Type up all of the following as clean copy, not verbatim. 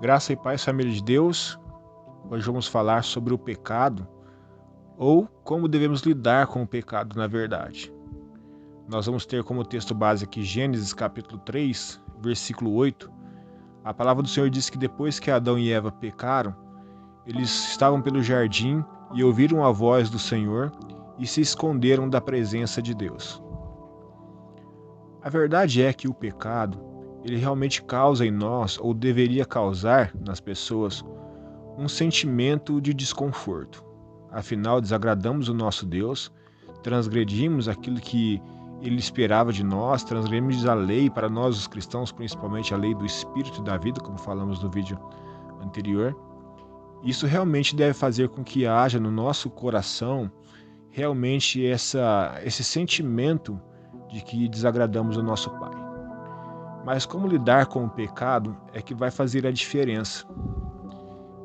Graça e paz, família de Deus. Hoje vamos falar sobre o pecado ou como devemos lidar com o pecado na verdade. Nós vamos ter como texto base aqui Gênesis capítulo 3, versículo 8. A palavra do Senhor diz que depois que Adão e Eva pecaram, eles estavam pelo jardim e ouviram a voz do Senhor e se esconderam da presença de Deus. A verdade é que o pecado, ele realmente causa em nós, ou deveria causar nas pessoas, um sentimento de desconforto. Afinal, desagradamos o nosso Deus, transgredimos aquilo que Ele esperava de nós, transgredimos a lei, para nós os cristãos, principalmente a lei do Espírito e da vida, como falamos no vídeo anterior. Isso realmente deve fazer com que haja no nosso coração realmente esse sentimento de que desagradamos o nosso Pai. Mas como lidar com o pecado é que vai fazer a diferença.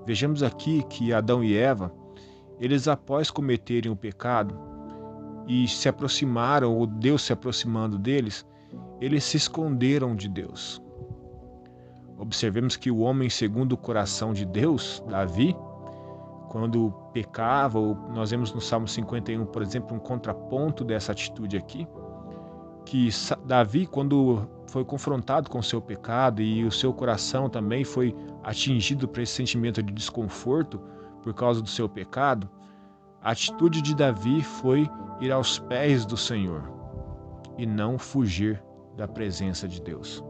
Vejamos aqui que Adão e Eva, eles após cometerem o pecado e se aproximaram, ou Deus se aproximando deles, eles se esconderam de Deus. Observemos que o homem segundo o coração de Deus, Davi, quando pecava, ou nós vemos no Salmo 51, por exemplo, um contraponto dessa atitude aqui, que Davi, quando foi confrontado com o seu pecado e o seu coração também foi atingido por esse sentimento de desconforto por causa do seu pecado, a atitude de Davi foi ir aos pés do Senhor e não fugir da presença de Deus.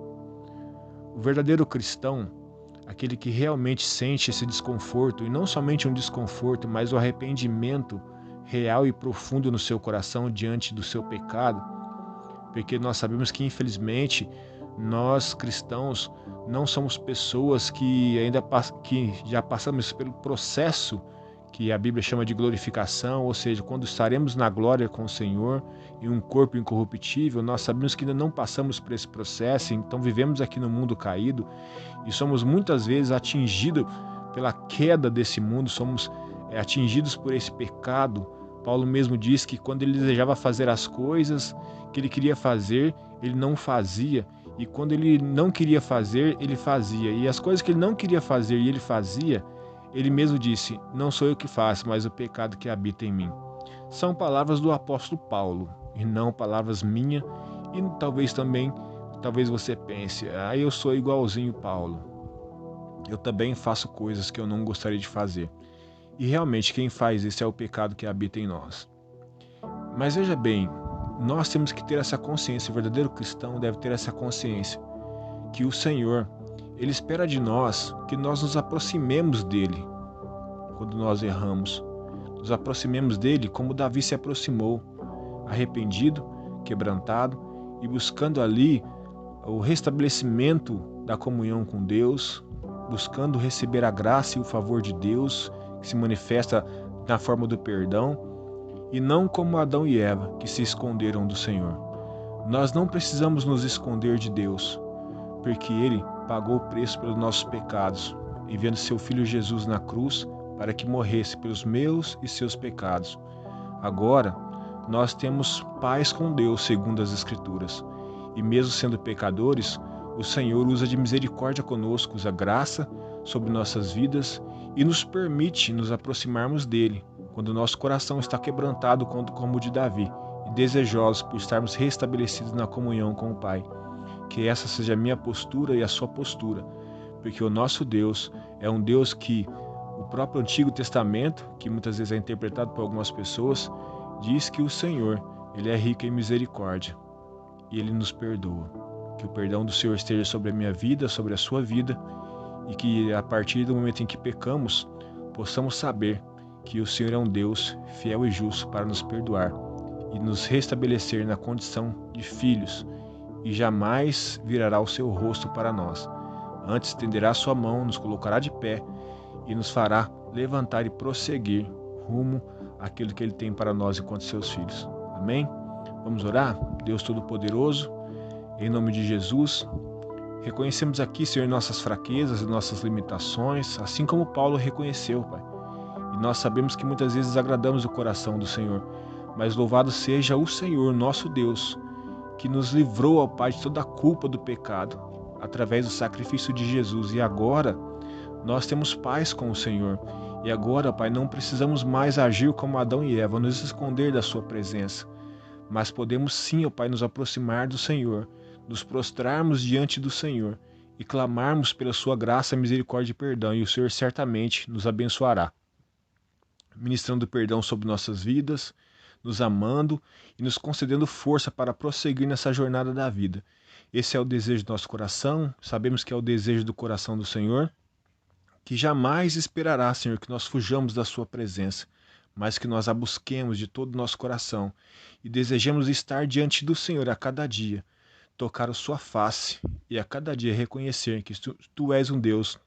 O verdadeiro cristão, aquele que realmente sente esse desconforto, e não somente um desconforto, mas o arrependimento real e profundo no seu coração diante do seu pecado, porque nós sabemos que, infelizmente, nós cristãos não somos pessoas que já passamos pelo processo que a Bíblia chama de glorificação, ou seja, quando estaremos na glória com o Senhor em um corpo incorruptível. Nós sabemos que ainda não passamos por esse processo, então vivemos aqui no mundo caído e somos muitas vezes atingidos pela queda desse mundo, somos atingidos por esse pecado. Paulo mesmo diz que quando ele desejava fazer as coisas que ele queria fazer, ele não fazia. E quando ele não queria fazer, ele fazia. E as coisas que ele não queria fazer e ele fazia, ele mesmo disse, não sou eu que faço, mas o pecado que habita em mim. São palavras do apóstolo Paulo, e não palavras minhas. E talvez você pense, eu sou igualzinho Paulo. Eu também faço coisas que eu não gostaria de fazer. E realmente quem faz isso é o pecado que habita em nós. Mas veja bem, nós temos que ter essa consciência, o verdadeiro cristão deve ter essa consciência, que o Senhor, Ele espera de nós que nós nos aproximemos dEle quando nós erramos. Nos aproximemos dEle como Davi se aproximou, arrependido, quebrantado e buscando ali o restabelecimento da comunhão com Deus, buscando receber a graça e o favor de Deus, que se manifesta na forma do perdão, e não como Adão e Eva, que se esconderam do Senhor. Nós não precisamos nos esconder de Deus, porque Ele pagou o preço pelos nossos pecados, enviando seu Filho Jesus na cruz para que morresse pelos meus e seus pecados. Agora, nós temos paz com Deus, segundo as Escrituras, e mesmo sendo pecadores, o Senhor usa de misericórdia conosco, usa graça sobre nossas vidas e nos permite nos aproximarmos dele, quando o nosso coração está quebrantado como o de Davi, e desejosos por estarmos restabelecidos na comunhão com o Pai. Que essa seja a minha postura e a sua postura, porque o nosso Deus é um Deus que o próprio Antigo Testamento, que muitas vezes é interpretado por algumas pessoas, diz que o Senhor, Ele é rico em misericórdia e Ele nos perdoa. Que o perdão do Senhor esteja sobre a minha vida, sobre a sua vida, e que a partir do momento em que pecamos, possamos saber que o Senhor é um Deus fiel e justo para nos perdoar e nos restabelecer na condição de filhos, e jamais virará o seu rosto para nós. Antes estenderá a sua mão, nos colocará de pé e nos fará levantar e prosseguir rumo àquilo que Ele tem para nós enquanto seus filhos. Amém? Vamos orar? Deus Todo-Poderoso, em nome de Jesus, reconhecemos aqui, Senhor, nossas fraquezas e nossas limitações, assim como Paulo reconheceu, Pai. E nós sabemos que muitas vezes desagradamos o coração do Senhor, mas louvado seja o Senhor, nosso Deus, que nos livrou, ó Pai, de toda a culpa do pecado, através do sacrifício de Jesus. E agora Nós temos paz com o Senhor. E agora, Pai, não precisamos mais agir como Adão e Eva, nos esconder da sua presença. Mas podemos sim, ó Pai, nos aproximar do Senhor, nos prostrarmos diante do Senhor e clamarmos pela sua graça, misericórdia e perdão, e o Senhor certamente nos abençoará, ministrando perdão sobre nossas vidas, nos amando e nos concedendo força para prosseguir nessa jornada da vida. Esse é o desejo do nosso coração, sabemos que é o desejo do coração do Senhor, que jamais esperará, Senhor, que nós fujamos da sua presença, mas que nós a busquemos de todo o nosso coração e desejemos estar diante do Senhor a cada dia, tocar a sua face e a cada dia reconhecer que tu és um Deus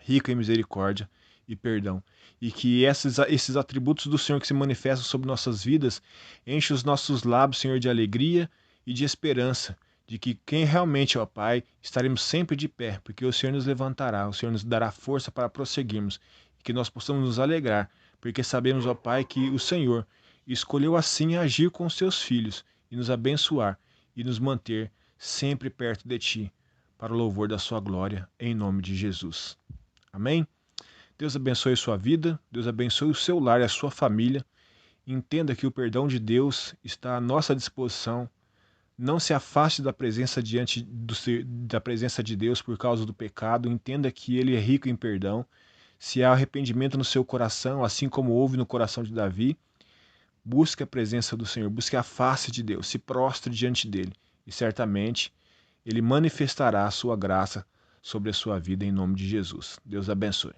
rico em misericórdia e perdão, e que esses atributos do Senhor que se manifestam sobre nossas vidas enchem os nossos lábios, Senhor, de alegria e de esperança, de que quem realmente, ó Pai, estaremos sempre de pé, porque o Senhor nos levantará, o Senhor nos dará força para prosseguirmos, e que nós possamos nos alegrar, porque sabemos, ó Pai, que o Senhor escolheu assim agir com os seus filhos, e nos abençoar, e nos manter sempre perto de Ti, para o louvor da sua glória, em nome de Jesus. Amém? Deus abençoe a sua vida, Deus abençoe o seu lar e a sua família. Entenda que o perdão de Deus está à nossa disposição. Não se afaste da presença da presença de Deus por causa do pecado. Entenda que Ele é rico em perdão. Se há arrependimento no seu coração, assim como houve no coração de Davi, busque a presença do Senhor, busque a face de Deus, se prostre diante dele e certamente Ele manifestará a sua graça sobre a sua vida em nome de Jesus. Deus abençoe.